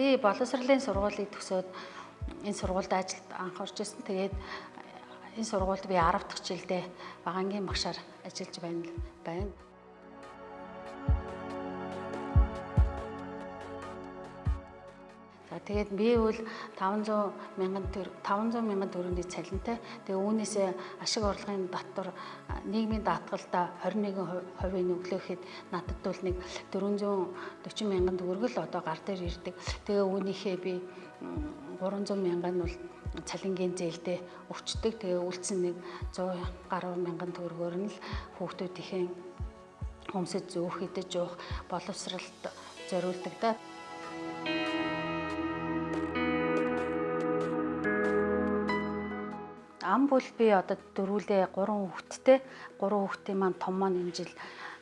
Би боловсролын сургуулийг төгсөөд энэ сургуульд ажилд анх орж ирсэн. Тэгээд энэ сургуульд би 10 дахь жилдээ багангийн багшаар ажиллаж байна. За тэгээд би бол 500 мянган төгрөгийн цалинтай. Тэгээ үүнээсээ ашиг орлогын дотор нийгмийн даатгалда 21% өглөөхэд надад бол нэг 440 мянган төгрөг л одоо гар дээр ирдэг. Тэгээ үүнийхээ би 300 мянган бол цалингийн зээлдээ өвчтөг. Тэгээ үлдсэн нэг 100 гаруй мянган төгрөгөөр нь л хүүхдүүдийнхээ өмсөж зөөх, идэж уух, боловсролд зориулдаг да. Ам бол би одоо дөрвөлээ 3 хүүхэдтэй. 3 хүүхдийн маань том маань энэ жил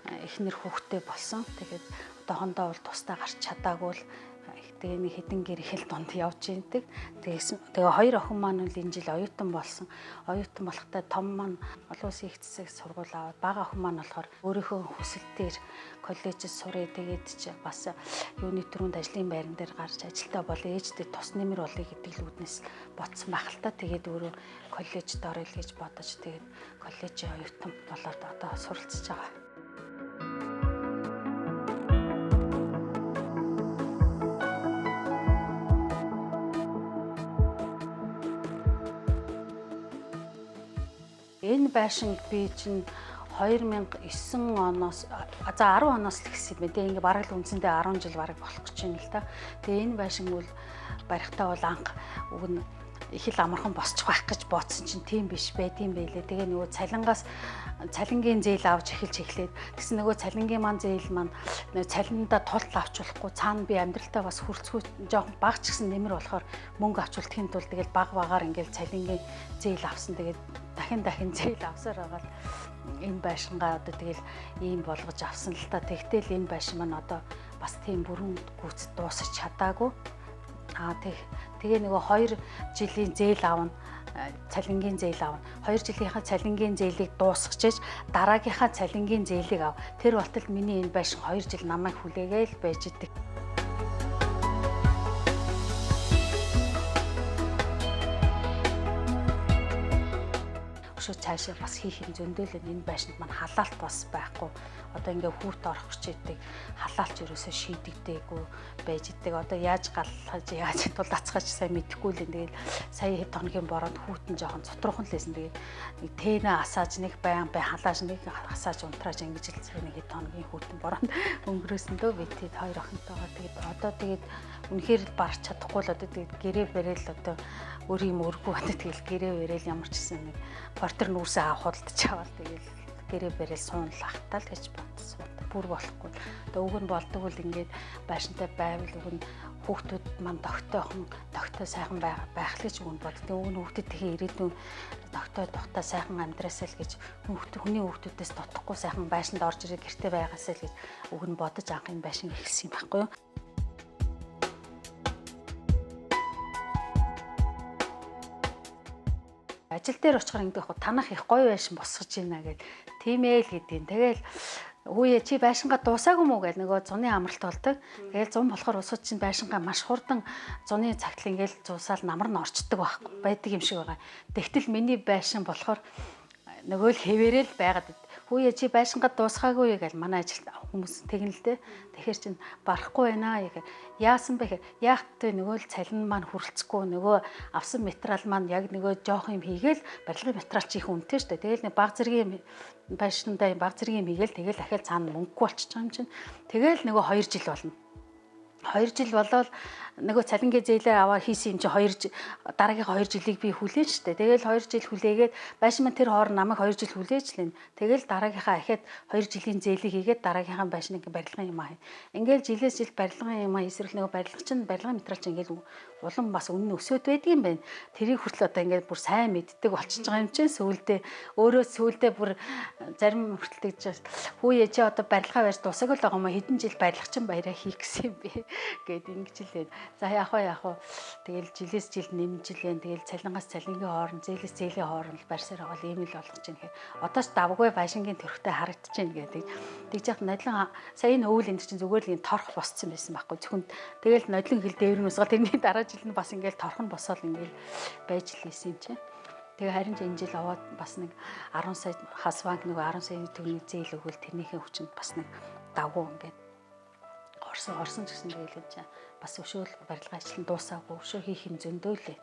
эхнэр хүүхэдтэй болсон. Тэгээд одоохондоо бол тусдаа гарч чадаагүй л тэгээ нэг хэдэн гэр их л донд явж ийндэг. Тэгээ хоёр охин маань бол энэ жил оюутан болсон. Оюутан болохтай том маань олон улсын их засаг сургууль аваад бага охин маань болохоор өөрийнхөө хүсэлтээр коллежид сурыг. Тэгээд чи бас юуны төрөнд ажлын байран дээр гарч ажилтаа болоо ээжтэй тус нэмэр болъё гэдэг л үүднээс бодсон байх л та. Тэгээд өөрөө коллежид орё л гэж бодож тэгээд коллежийн оюутан болоод одоо суралцж байгаа. Энэ байшинг би чинь 2009 оноос 10 оноос л гэсэн юм бэ. Тэгээ ингээ бараг л үндсэндээ 10 жил бараг болох гэж байна л та. Тэгээ энэ байшинг бол барихтаа бол анх уг нь их л амархан босчих байх гэж бодсон чинь тийм биш байдсан байлээ. Тэгээ нөгөө цалингийн зээл авч эхлээд тэгсэн нөгөө цалингийн маань зээл маань цалиндаа тулт авч болохгүй цаана би амьдралтаа бас хүрцгүй жоохон бага ч гэсэн нэмэр болохоор мөнгө авч үлдэхийн тулд тэгэл багаар ингээл цалингийн зээл авсан. Тэгээд дахин зээл авсаар байгаа л энэ байшингаа одоо тэгэл ийм болгож авсан л та. Тэгтэл энэ байшин маань одоо бас тийм бүрэн гүйцэд дуусах чадаагүй. Тэгээ нөгөө 2 жилийн зээл аавна, цалингийн зээл аавна. 2 жилийнхаа цалингийн зээлийг дуусгachж дараагийнхаа цалингийн зээлийг ав. Тэр болтол миний энэ байшин 2 жил намайг хүлээгээл байж идэг. Цаашаа бас хийх юм зөндөөлөн энэ байшинд маань халаалт бас байхгүй. Одоо ингээ хүүт орох гэж идэг халаалт ерөөсөө шийдэгдээгүй байж идэг. Одоо яаж галлаж яаж тул дацгаач сайн мэдэхгүй л энэ. Тэгэл сая хэд хоногийн бороонд хүүтэн жоохон цотруухан л байсан. Тэгээд нэг тэнэ асааж нэг байн халааж нэг асааж унтрааж ингэж л нэг хэд хоногийн хүүтэн бороонд өнгөрөөсөн дөө би тэд хоёр охинтойгоо. Тэгээд одоо тэгээд үнэхээр барч чадахгүй л одоо тэгээд гэрээ барайл одоо өөр юм өргөө байна. Тэгэл гэрээ барайл ямар ч гэсэн нэг квартир нүүрсээ худалдаж аваад тэгэл гэрээ барайл суунлах тал гэж бодсон. Бүр болохгүй. Одоо уг нь болдог бол ингээд байшинтай байвал уг нь хүүхдүүд маань тогтоо сайхан байх л гэж уг нь боддог. Уг нь хүүхдүүдийн ирээдүйн тогтоо сайхан амьдраасаа л гэж хүний хүүхдүүдээс дутхгүй сайхан байшинд орж ирээд гэртээ байгаасаа л гэж уг нь бодож анх энэ байшин эхэлсэн юм байхгүй юу? Ажил дээр очихоор ингэдэг хөө танах их гоё байшин босгож байна гэд тийм ээ л гэдгийг. Тэгэл өөе чи байшингаа дуусаагүй мүү гэл нөгөө зуны амралт болдог. Тэгэл зун болохоор усууд чинь байшингаа маш хурдан зуны цагт ингээл зуусаал намар нь орчдөг байхгүй байдаг юм шиг байгаа. Тэгтэл миний байшин болохоор нөгөө л хэвээрэл байгаад хүүе чи байшингаа дуусгаагүй гэл манай ажилт хүмүүс тэгнэлтэй. Тэгэхээр чин барахгүй байна аа. Яасан бэ? Яах вэ? Нөгөө л цалин маань хүрэлцэхгүй нөгөө авсан материал маань яг нөгөө жоох юм хийгээл барилгын материал чи их үнэтэй шүү дээ. Тэгэл нэг баг зэргийн байшиндаа баг зэргийн хийгээл тэгэл ахаал цаана мөнгөгүй болчихж байгаа юм чинь. Тэгэл нөгөө 2 жил болно. 2 жил болоод нөгөө цалингийн зээлээ аваа хийсэн юм чи дараагийнхаа 2 жилийг би хүлээн штэ. Тэгэл 2 жил хүлээгээд байшин маань тэр хооронд намайг 2 жил хүлээж лэн. Тэгэл дараагийнхаа ахаад 2 жилийн зээлийг хийгээд дараагийнхаа байшныг барилгын юм аа. Ингээл жилээс жил барилгын юм аа эсрэг нөгөө барилга чинь барилгын материал чинь ингээл улам бас үнэн өсөд байдаг юм байна. Тэрийг хүртэл одоо ингээд бүр сайн мэддэг болчихж байгаа юм чинь сүүлдээ бүр зарим хүртэл тэгж хүүе чи одоо барилгаа барьж дуусаагүй л байгаа юм а хэдэн жил барилга чинь баяраа хийх гэсэн юм бэ гэд ингэж л За яах вэ? Тэгэл жилээс жилд нэмжилэн тэгэл цалингаас цалингийн хооронд, зээлээс зээлийн хооронд барьсаар байгаа ийм л болгож байна гэхээр одоо ч давгүй байшингийн төрхтэй харагдаж байна гэдэг. Тэгж яхад нодлон сая энэ өвөл энэ чинь зүгээр л энэ торох босцсон байсан байхгүй. Зөвхөн тэгэл нодлон хил дээвэр нүсгал тэрний дараа жил нь бас ингээл торох нь босоод ингээл байж л ийсэн юм чинь. Тэгээ харин ч энэ жил аваад бас нэг 10 сая хас банк нэг 10 сая төгрөгийн зээл өгвөл тэрнийхээ хүчинд бас нэг давгүй ингээд орсон ч гэсэн тэгэл энэ чинь бас өшөөл барилгын ажил нь дуусаагүй өшөө хийх юм зөндөөлээ.